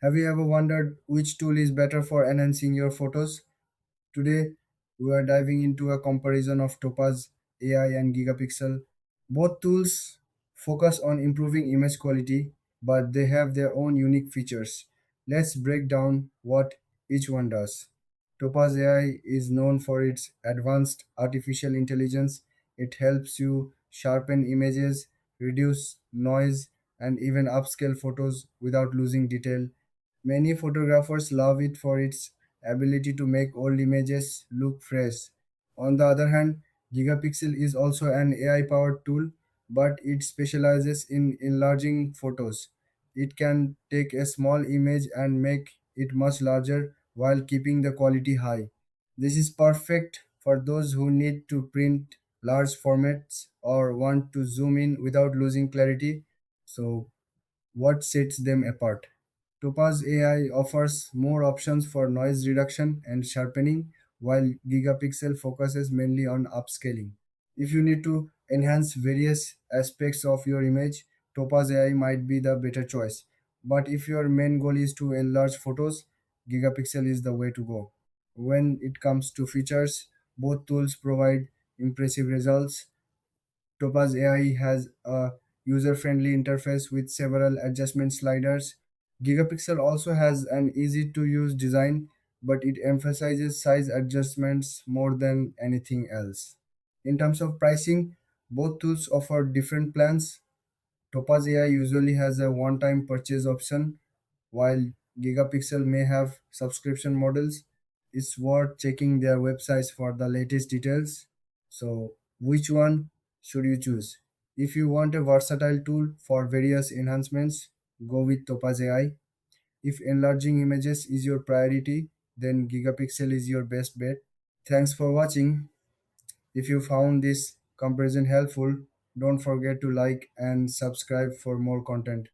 Have you ever wondered which tool is better for enhancing your photos? Today, we are diving into a comparison of Topaz AI and Gigapixel. Both tools focus on improving image quality, but they have their own unique features. Let's break down what each one does. Topaz AI is known for its advanced artificial intelligence. It helps you sharpen images, reduce noise, and even upscale photos without losing detail. Many photographers love it for its ability to make old images look fresh. On the other hand, Gigapixel is also an AI powered tool, but it specializes in enlarging photos. It can take a small image and make it much larger while keeping the quality high. This is perfect for those who need to print large formats or want to zoom in without losing clarity. So, what sets them apart? Topaz AI offers more options for noise reduction and sharpening, while Gigapixel focuses mainly on upscaling. If you need to enhance various aspects of your image, Topaz AI might be the better choice. But if your main goal is to enlarge photos, Gigapixel is the way to go. When it comes to features, both tools provide impressive results. Topaz AI has a user-friendly interface with several adjustment sliders. Gigapixel also has an easy-to-use design, but it emphasizes size adjustments more than anything else. In terms of pricing, both tools offer different plans. Topaz AI usually has a one-time purchase option, while Gigapixel may have subscription models. It's worth checking their websites for the latest details. So, which one should you choose? If you want a versatile tool for various enhancements, go with Topaz AI. If enlarging images is your priority, then Gigapixel is your best bet. Thanks for watching. If you found this comparison helpful, don't forget to like and subscribe for more content.